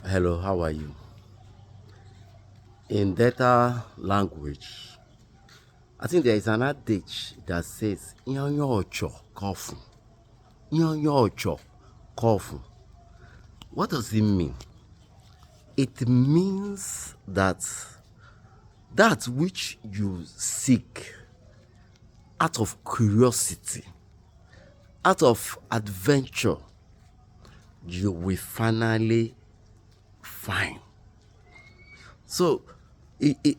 Hello, how are you? In data language, I think there is an adage that says "Nyonyo ocho kofu." Nyonyo ocho kofu. What does it mean? It means that which you seek out of curiosity, out of adventure, you will finally find. So,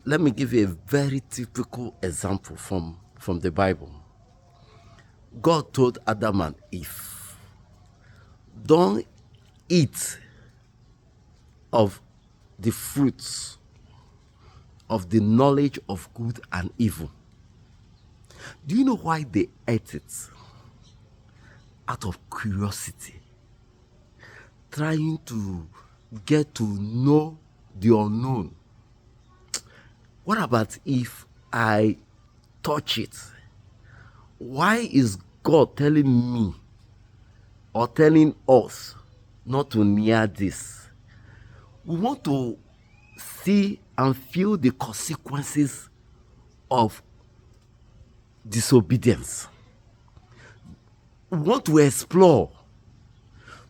let me give you a very typical example from the Bible. God told Adam and Eve, don't eat of the fruits of the knowledge of good and evil. Do you know why they ate it? Out of curiosity, trying to get to know the unknown. What about if I touch it? Why is God telling me or telling us not to near this? We want to see and feel the consequences of disobedience. We want to explore,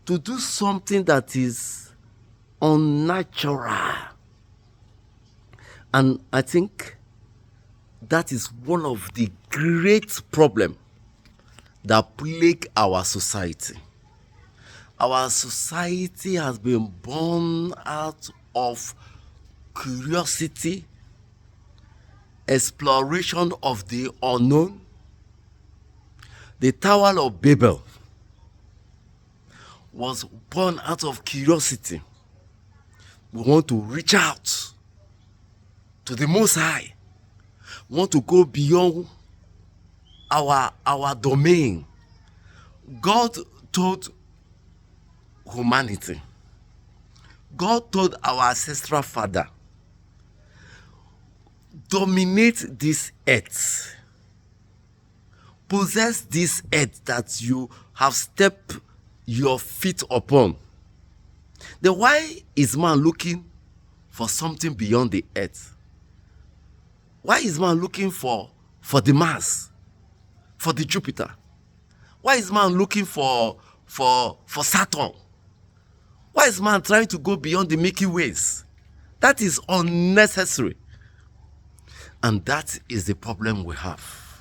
to do something that is unnatural. And I think that is one of the great problems that plague our society. Our society has been born out of curiosity, exploration of the unknown. The Tower of Babel was born out of curiosity. We want to reach out to the Most High. We want to go beyond our domain. God told humanity, God told our ancestral father, dominate this earth, possess this earth that you have stepped your feet upon. Then why is man looking for something beyond the earth? Why is man looking for the Mars, for the Jupiter? Why is man looking for Saturn? Why is man trying to go beyond the Milky Ways? That is unnecessary. And that is the problem we have.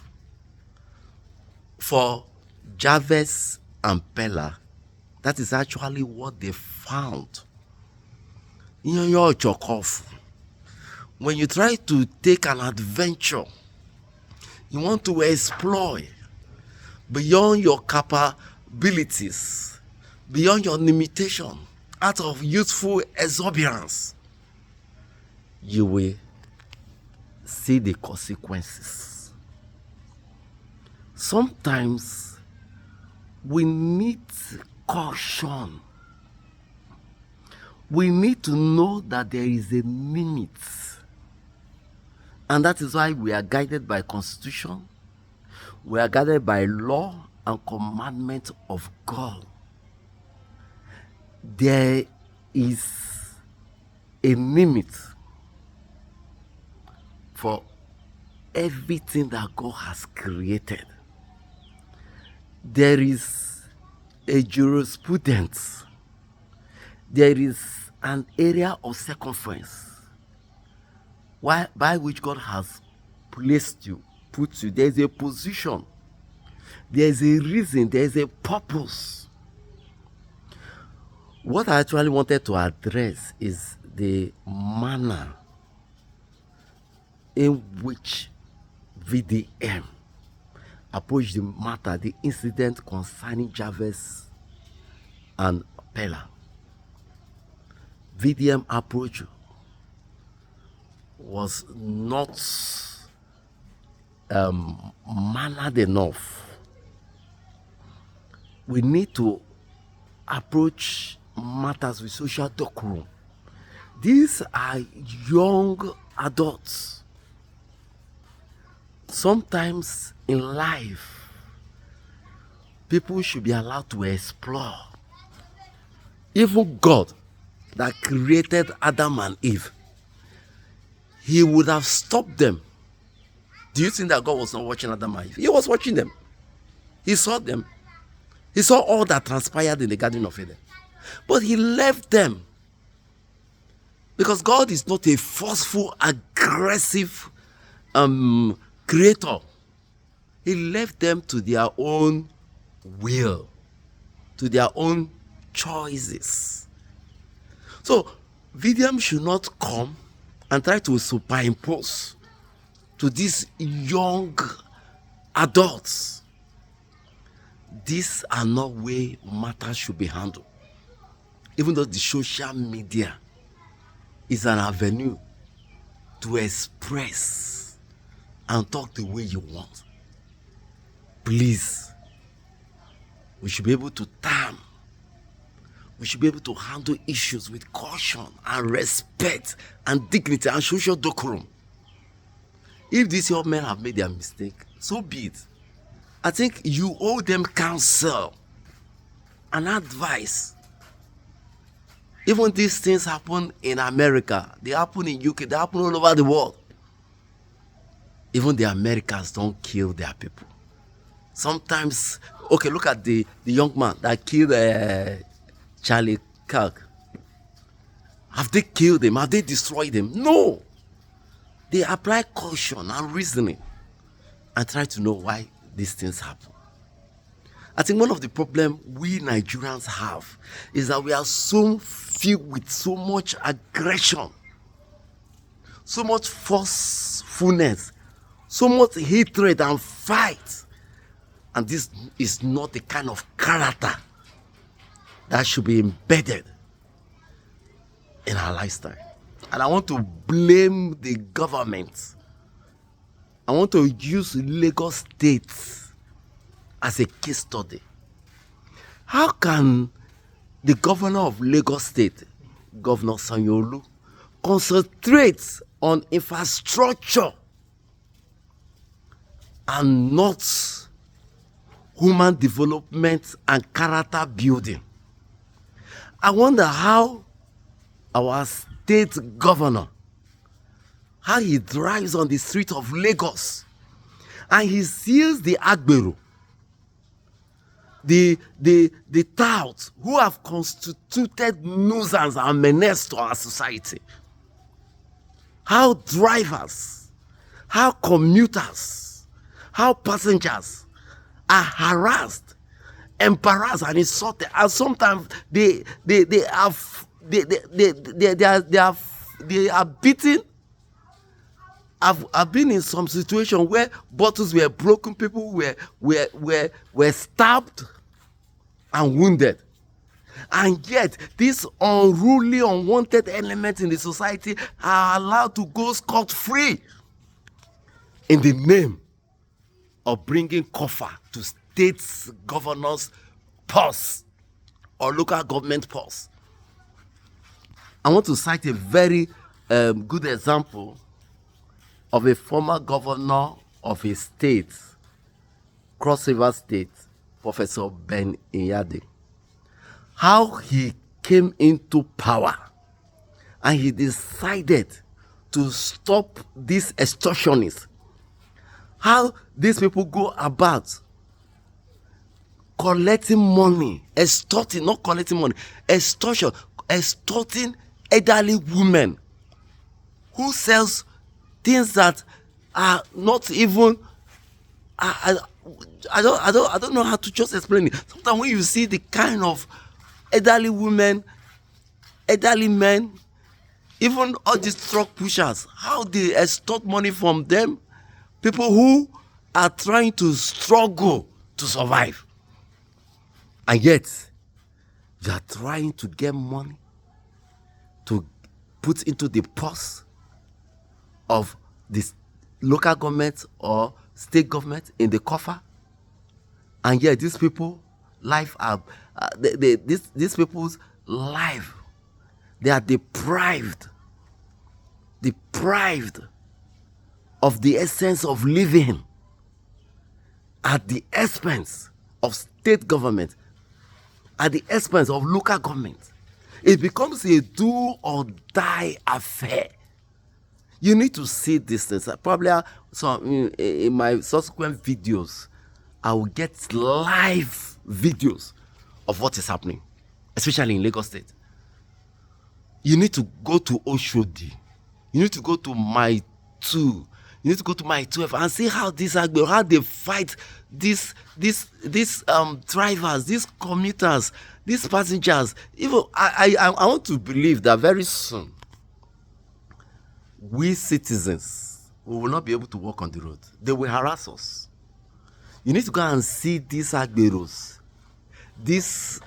For javis and peller, that is actually what they found. When you try to take an adventure, you want to explore beyond your capabilities, beyond your limitation, out of youthful exuberance, you will see the consequences. Sometimes we need caution. We need to know that there is a limit. And that is why we are guided by constitution. We are guided by law and commandment of God. There is a limit for everything that God has created. There is a jurisprudence. There is an area of circumference by which God has placed you, put you. There is a position. There is a reason. There is a purpose. What I actually wanted to address is the manner in which VDM approached the matter, the incident concerning javis and peller. VDM approach was not mannered enough. We need to approach matters with social decorum. These are young adults. Sometimes in life, people should be allowed to explore. Even God that created Adam and Eve, he would have stopped them. Do you think that God was not watching Adam and Eve? He was watching them. He saw them. He saw all that transpired in the Garden of Eden. But he left them. Because God is not a forceful, aggressive creator. He left them to their own will, to their own choices. So, VDM should not come and try to superimpose to these young adults. These are not way matters should be handled. Even though the social media is an avenue to express and talk the way you want. Please, we should be able to time. We should be able to handle issues with caution and respect and dignity and social decorum. If these young men have made their mistake, so be it. I think you owe them counsel and advice. Even these things happen in America. They happen in UK. They happen all over the world. Even the Americans don't kill their people. Sometimes, okay, look at the young man that killed Charlie Kirk. Have they killed him? Have they destroyed him? No. They apply caution and reasoning and try to know why these things happen. I think one of the problems we Nigerians have is that we are so filled with so much aggression, so much forcefulness, so much hatred and fight. And this is not the kind of character that should be embedded in our lifestyle. And I want to blame the government. I want to use Lagos State as a case study. How can the governor of Lagos State, Governor Sanwo-Olu, concentrate on infrastructure and not human development and character building? I wonder how our state governor, how he drives on the street of Lagos and he sees the Agbero, the touts who have constituted nuisance and menace to our society. How drivers, how commuters, how passengers are harassed, embarrassed, and insulted, and sometimes they are beaten. I've been in some situation where bottles were broken, people were stabbed and wounded. And yet, these unruly, unwanted elements in the society are allowed to go scot-free in the name of bringing comfort to states, governors' purse or local government purse. I want to cite a very good example of a former governor of a state, Cross River State, Professor Ben Iyade. How he came into power and he decided to stop these extortionists. How these people go about collecting money, extorting, not collecting money, extortion, extorting elderly women who sells things that are not even, I don't know how to just explain it. Sometimes when you see the kind of elderly women, elderly men, even all these truck pushers, how they extort money from them, people who are trying to struggle to survive. And yet, they are trying to get money to put into the purse of the local government or state government in the coffer. And yet, these people, life are these people's life, they are deprived of the essence of living at the expense of state government, at the expense of local government. It becomes a do or die affair. You need to see this things. Probably in my subsequent videos, I will get live videos of what is happening, especially in Lagos State. You need to go to Oshodi. You need to go to My 2. You need to go to My 12 and see how how they fight these drivers, these commuters, these passengers. Even I want to believe that very soon we citizens will not be able to walk on the road. They will harass us. You need to go and see these agberos, these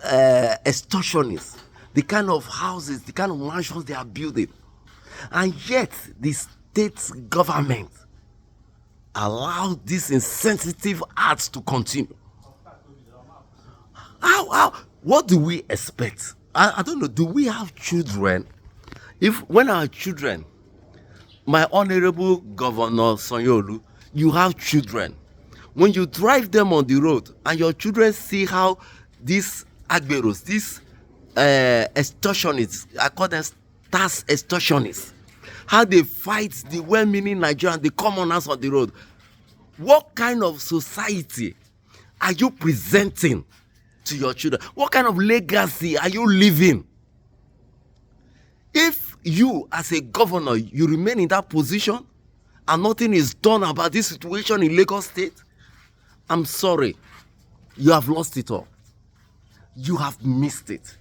extortionists, the kind of houses, the kind of mansions they are building. And yet, the state government allow these insensitive acts to continue. How? What do we expect? I don't know. Do we have children? When our children, my honorable Governor Sanyolu, you have children. When you drive them on the road and your children see how these agberos, these extortionists, I call them tax extortionists, how they fight the well-meaning Nigerians, the commoners on the road, what kind of society are you presenting to your children? What kind of legacy are you leaving? If you, as a governor, you remain in that position and nothing is done about this situation in Lagos State, I'm sorry, you have lost it all. You have missed it.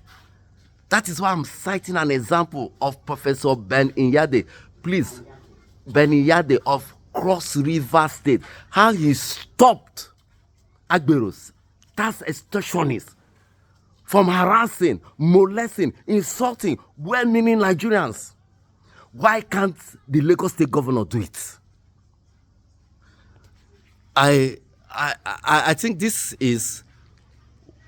That is why I'm citing an example of Professor Ben Inyade. Please, Ben Inyade of Cross River State. How he stopped agberos, tax extortionists, from harassing, molesting, insulting well-meaning Nigerians. Why can't the Lagos State governor do it? I think this is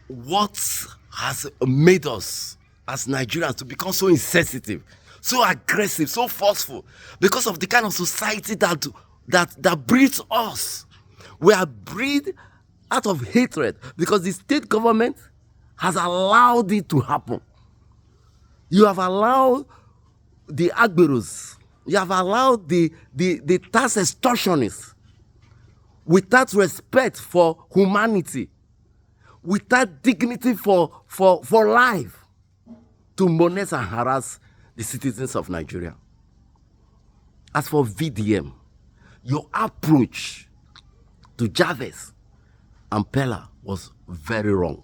what has made us as Nigerians to become so insensitive, so aggressive, so forceful, because of the kind of society that breeds us. We are bred out of hatred because the state government has allowed it to happen. You have allowed the agberos, you have allowed the tax extortionists, without respect for humanity, without dignity for life, to molest and harass the citizens of Nigeria. As for VDM, your approach to Javis and Peller was very wrong.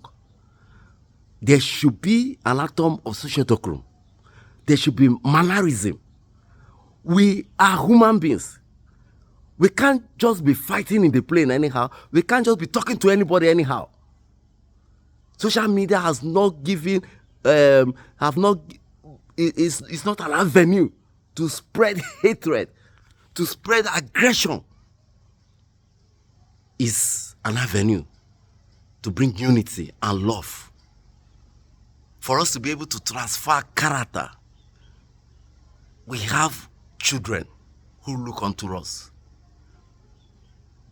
There should be an atom of social decorum. There should be mannerism. We are human beings. We can't just be fighting in the plane anyhow. We can't just be talking to anybody anyhow. Social media has not given, it's not an avenue to spread hatred, to spread aggression. It's an avenue to bring unity and love. For us to be able to transfer character, we have children who look unto us.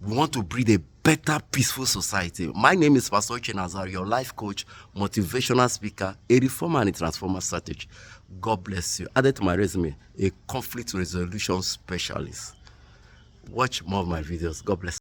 We want to breed a better, peaceful society. My name is Pastor Chenazar, your life coach, motivational speaker, a reformer and a transformer strategist. God bless you. Added to my resume, a conflict resolution specialist. Watch more of my videos. God bless you.